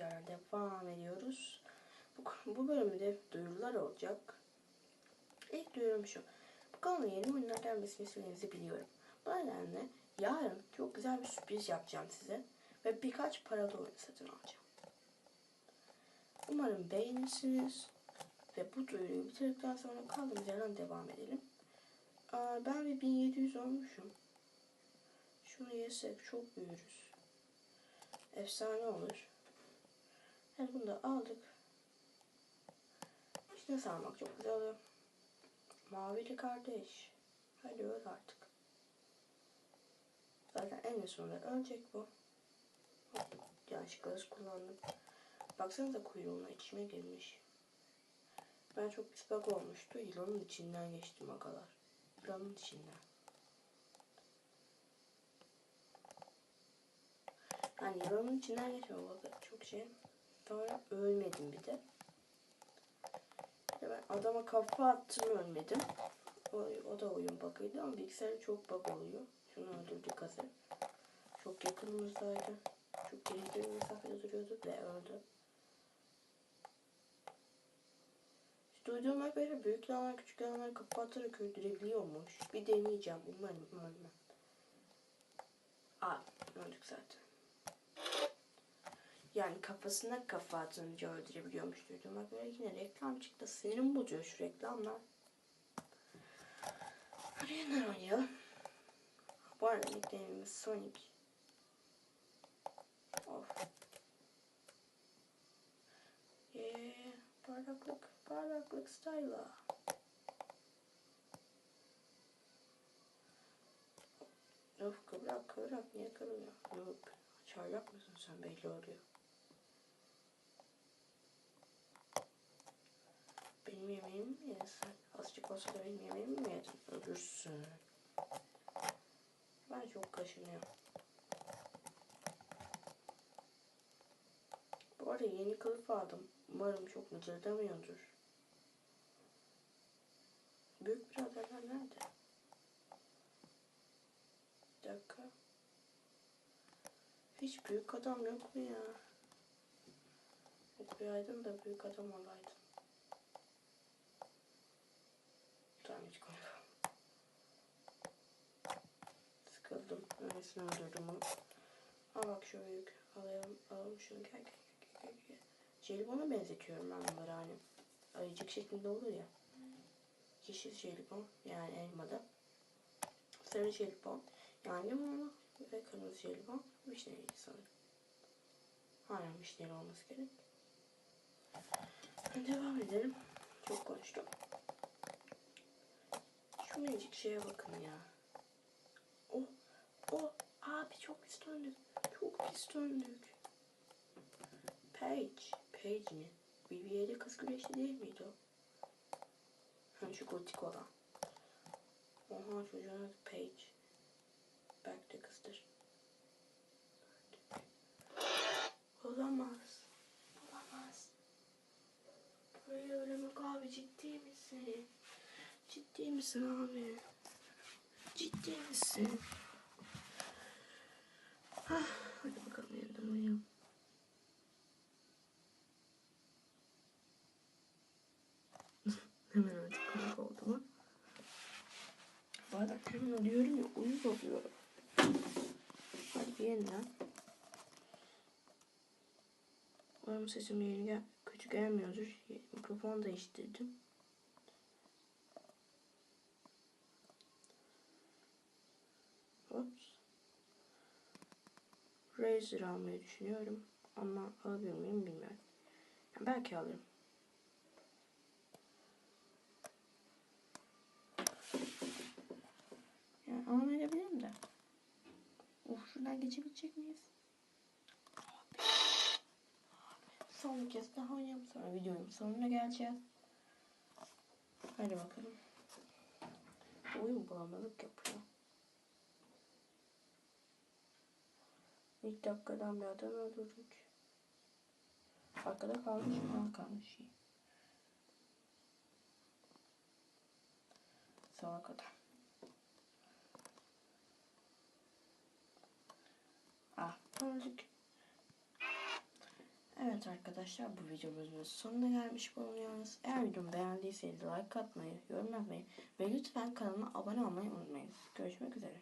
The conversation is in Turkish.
tekrardan devam ediyoruz. Bu bölümde duyurular olacak. İlk duyurum şu. Bu kanala yeni oyunlar gelmesini istediğinizi biliyorum. Bu nedenle yarın çok güzel bir sürpriz yapacağım size. Ve birkaç paralı oyun satın alacağım. Umarım beğenirsiniz. Ve bu duyuruyu bitirdikten sonra kaldığımız yerden devam edelim. Ben bir 1700 olmuşum. Şunu yesek çok büyürüz. Efsane olur. Evet, bunu da aldık. İşte sarmak çok güzel oluyor. Mavili kardeş. Hadi öl artık. Zaten en sonunda ölecek bu. Yanlışlıkla hız kullandım. Baksanıza kuyruğuna içime girmiş. Ben çok pis bug olmuştu. Yılanın içinden geçtim o kadar. Yılanın içinden. Yani yılanın içinden geçmiyor bak çok şey. Sonra ölmedim bir de. Ben adama kafa attım ölmedim. O da oyun bug'ıydı ama bilgisayarda çok bug oluyor. Şunu öldürdük hazır. Çok yakınımızdaydı. Çok geri bir mesafede duruyordu ve öldü. İşte duyduğuma göre büyük yılanlar küçük yılanları kafa atarak öldürebiliyormuş. Bir deneyeceğim umarım ölmem. Öldük zaten. Yani kafasına kafa atınca öldürebiliyormuş duyduğuma göre. Yine reklam çıktı. Sinirim bozuyor şu reklamlar. Hadi yeniden oynayalım. Bu arada nickname'imiz Sonic. Of. Parlaklık style'a. Of kıvrak niye kırılıyor? Yok. Çaylak mısın sen belli oluyor. Benim yemeğimi mi yesin? Azıcık olsa da benim yemeğimi mi yedin? Ölürsün. Ben çok kaşınıyorum. Bu arada yeni kılıf aldım. Umarım çok mıcırdamıyordur. Büyük biraderler nerede? Bir dakika. Hiç büyük adam yok mu ya? Okuyaydım da büyük adam olaydım. Tamam hiç konuşamam. Sıkıldım. Öylesine öldürdüm onu. Bak şu büyük. Alalım şunu. Gel. Jelibon'a benzetiyorum ben bunları hani. Ayıcık şeklinde olur ya. Yeşil jelibon yani elmada. Sarı jelibon yani limonlu ve kırmızı jelibon vişneliydi sanırım. Aynen vişneli olması gerek. Devam edelim. Çok konuştum. Şu minicik şeye bakın ya. Abi çok pis döndük. Çok pis döndük. Paige mi? BBA'de kız güreşi değil miydi o? Hani şu gotik olan. Oha çocuğun adı Paige. Belki de kızdır. Olamaz. Buraya ölemek abi ciddi misin? Ciddi misin abi? Ciddi misin? Hadi bakalım yeniden oynayalım. Hemen artık komik oldu mu? Bazen hemen oluyorum ya uyuz oluyorum. Hadi bir yeniden. Umarım sesim kötü gelmiyordur. Mikrofonu değiştirdim. Ops. Razer almayı düşünüyorum. Ama alabilir miyim bilmiyorum. Yani belki alırım. Yani almayabilirim de. Şuradan geçebilecek miyiz? Abi. Son bir kez daha oynayalım. Sonra videonun sonuna geleceğiz. Hadi bakalım. Oyun bulanmalık yapıyor. İlk dakikadan bir adam öldürdük. Arkada kalmış mı? Kalmış. Salak adam. Öldük. Evet Evet arkadaşlar, bu videomuzun sonuna gelmiş bulunuyoruz. Eğer videomu beğendiyseniz like atmayı, yorum yapmayı ve lütfen kanalıma abone olmayı unutmayın. Görüşmek üzere.